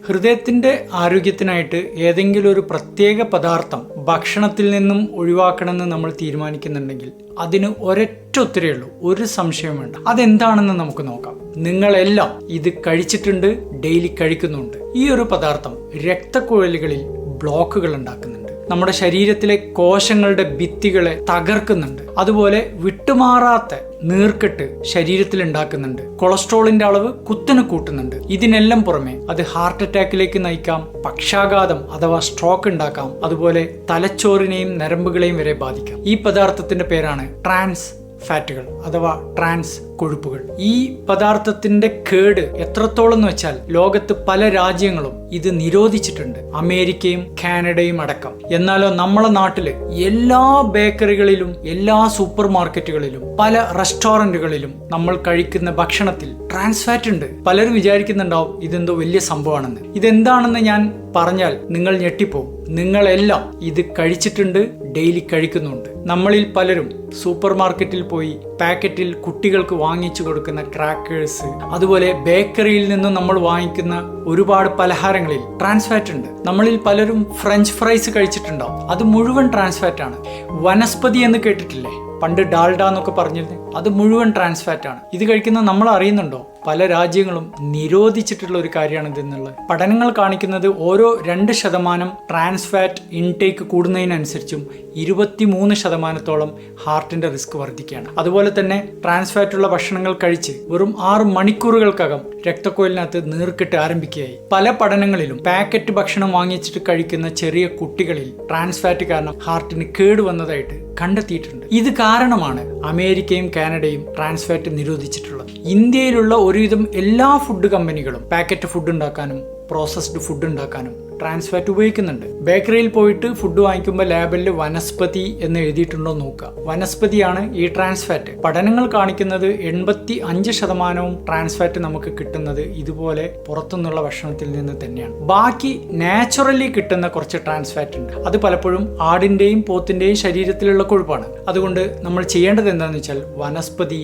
ഹൃദയത്തിന്റെ ആരോഗ്യത്തിനായിട്ട് ഏതെങ്കിലും ഒരു പ്രത്യേക പദാർത്ഥം ഭക്ഷണത്തിൽ നിന്നും ഒഴിവാക്കണമെന്ന് നമ്മൾ തീരുമാനിക്കുന്നുണ്ടെങ്കിൽ അതിന് ഒരൊറ്റ ഉത്തരവേ ഉള്ളൂ, ഒരു സംശയം വേണ്ട. അതെന്താണെന്ന് നമുക്ക് നോക്കാം. നിങ്ങളെല്ലാം ഇത് കഴിച്ചിട്ടുണ്ട്, ഡെയിലി കഴിക്കുന്നുണ്ട്. ഈ ഒരു പദാർത്ഥം രക്തക്കുഴലുകളിൽ ബ്ലോക്കുകൾ ഉണ്ടാക്കുന്നുണ്ട്, നമ്മുടെ ശരീരത്തിലെ കോശങ്ങളുടെ ഭിത്തികളെ തകർക്കുന്നുണ്ട്, അതുപോലെ വിട്ടുമാറാത്ത നീർക്കെട്ട് ശരീരത്തിൽ ഉണ്ടാക്കുന്നുണ്ട്, കൊളസ്ട്രോളിന്റെ അളവ് കുത്തനെ കൂട്ടുന്നുണ്ട്. ഇതിനെല്ലാം പുറമെ അത് ഹാർട്ട് അറ്റാക്കിലേക്ക് നയിക്കാം, പക്ഷാഘാതം അഥവാ സ്ട്രോക്ക് ഉണ്ടാക്കാം, അതുപോലെ തലച്ചോറിനെയും നരമ്പുകളെയും വരെ ബാധിക്കാം. ഈ പദാർത്ഥത്തിന്റെ പേരാണ് ട്രാൻസ് ഫാറ്റുകൾ അഥവാ ട്രാൻസ് കൊഴുപ്പുകൾ. ഈ പദാർത്ഥത്തിന്റെ കേട് എത്രത്തോളം എന്ന് വെച്ചാൽ ലോകത്ത് പല രാജ്യങ്ങളും ഇത് നിരോധിച്ചിട്ടുണ്ട്, അമേരിക്കയും കാനഡയും അടക്കം. എന്നാലോ നമ്മളെ നാട്ടില് എല്ലാ ബേക്കറികളിലും എല്ലാ സൂപ്പർ മാർക്കറ്റുകളിലും പല റെസ്റ്റോറന്റുകളിലും നമ്മൾ കഴിക്കുന്ന ഭക്ഷണത്തിൽ ട്രാൻസ് ഫാറ്റ് ഉണ്ട്. പലരും വിചാരിക്കുന്നുണ്ടാവും ഇതെന്തോ വലിയ സംഭവമാണെന്ന്. ഇതെന്താണെന്ന് ഞാൻ പറഞ്ഞാൽ നിങ്ങൾ ഞെട്ടിപ്പോവും. നിങ്ങളെല്ലാം ഇത് കഴിച്ചിട്ടുണ്ട്, ഡെയിലി കഴിക്കുന്നുണ്ട്. നമ്മളിൽ പലരും സൂപ്പർ മാർക്കറ്റിൽ പോയി പാക്കറ്റിൽ കുട്ടികൾക്ക് വാങ്ങിച്ചു കൊടുക്കുന്ന ക്രാക്കേഴ്സ്, അതുപോലെ ബേക്കറിയിൽ നിന്നും നമ്മൾ വാങ്ങിക്കുന്ന ഒരുപാട് പലഹാരങ്ങളിൽ ട്രാൻസ് ഫാറ്റ് ഉണ്ട്. നമ്മളിൽ പലരും ഫ്രഞ്ച് ഫ്രൈസ് കഴിച്ചിട്ടുണ്ടാവും, അത് മുഴുവൻ ട്രാൻസ് ഫാറ്റ് ആണ്. വനസ്പതി എന്ന് കേട്ടിട്ടില്ലേ, പണ്ട് ഡാൽഡ എന്നൊക്കെ പറഞ്ഞിരുന്നു, അത് മുഴുവൻ ട്രാൻസ് ഫാറ്റ് ആണ്. ഇത് കഴിക്കുന്നത് നമ്മൾ അറിയുന്നുണ്ടോ? പല രാജ്യങ്ങളും നിരോധിച്ചിട്ടുള്ള ഒരു കാര്യമാണ് ഇതെന്നുള്ളത്. പഠനങ്ങൾ കാണിക്കുന്നത് ഓരോ 2% ട്രാൻസ് ഫാറ്റ് ഇൻടേക്ക് കൂടുന്നതിനനുസരിച്ചും 23% ഹാർട്ടിന്റെ റിസ്ക് വർദ്ധിക്കുകയാണ്. അതുപോലെ തന്നെ ട്രാൻസ് ഫാറ്റ് ഉള്ള ഭക്ഷണങ്ങൾ കഴിച്ച് വെറും 6 മണിക്കൂറുകൾക്കകം രക്തക്കുഴലിനകത്ത് നീർക്കെട്ട് ആരംഭിക്കുകയായി. പല പഠനങ്ങളിലും പാക്കറ്റ് ഭക്ഷണം വാങ്ങിച്ചിട്ട് കഴിക്കുന്ന ചെറിയ കുട്ടികളിൽ ട്രാൻസ് ഫാറ്റ് കാരണം ഹാർട്ടിന് കേടുവന്നതായിട്ട് കണ്ടെത്തിയിട്ടുണ്ട്. ഇത് കാരണമാണ് അമേരിക്കയും കാനഡയും ട്രാൻസ് ഫാറ്റ് നിരോധിച്ചിട്ടുള്ളത്. ഇന്ത്യയിലുള്ള ഒരുവിധം എല്ലാ ഫുഡ് കമ്പനികളും പാക്കറ്റ് ഫുഡ് ഉണ്ടാക്കാനും പ്രോസസ്ഡ് ഫുഡ് ഉണ്ടാക്കാനും ട്രാൻസ് ഫാറ്റ് ഉപയോഗിക്കുന്നുണ്ട്. ബേക്കറിയിൽ പോയിട്ട് ഫുഡ് വാങ്ങിക്കുമ്പോൾ ലേബലിൽ വനസ്പതി എന്ന് എഴുതിയിട്ടുണ്ടോ നോക്കുക. വനസ്പതിയാണ് ഈ ട്രാൻസ് ഫാറ്റ്. പഠനങ്ങൾ കാണിക്കുന്നത് 85% ട്രാൻസ് ഫാറ്റ് നമുക്ക് കിട്ടുന്നത് ഇതുപോലെ പുറത്തുനിന്നുള്ള ഭക്ഷണത്തിൽ നിന്ന് തന്നെയാണ്. ബാക്കി നാച്ചുറലി കിട്ടുന്ന കുറച്ച് ട്രാൻസ് ഫാറ്റ് ഉണ്ട്. അത് പലപ്പോഴും ആടിന്റെയും പോത്തിന്റെയും ശരീരത്തിലുള്ള കൊഴുപ്പാണ്. അതുകൊണ്ട് നമ്മൾ ചെയ്യേണ്ടത് എന്താണെന്ന് വെച്ചാൽ വനസ്പതി,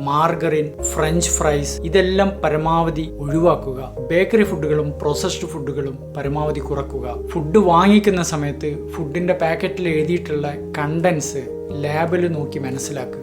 മാർഗറിൻ, ഫ്രഞ്ച് ഫ്രൈസ് ഇതെല്ലാം പരമാവധി ഒഴിവാക്കുക. ബേക്കറി ഫുഡുകളും പ്രോസസ്ഡ് ഫുഡുകളും പരമാവധി കുറക്കുക. ഫുഡ് വാങ്ങിക്കുന്ന സമയത്ത് ഫുഡിന്റെ പാക്കറ്റിൽ എഴുതിയിട്ടുള്ള കണ്ടൻസ് ലേബിൾ നോക്കി മനസ്സിലാക്കുക.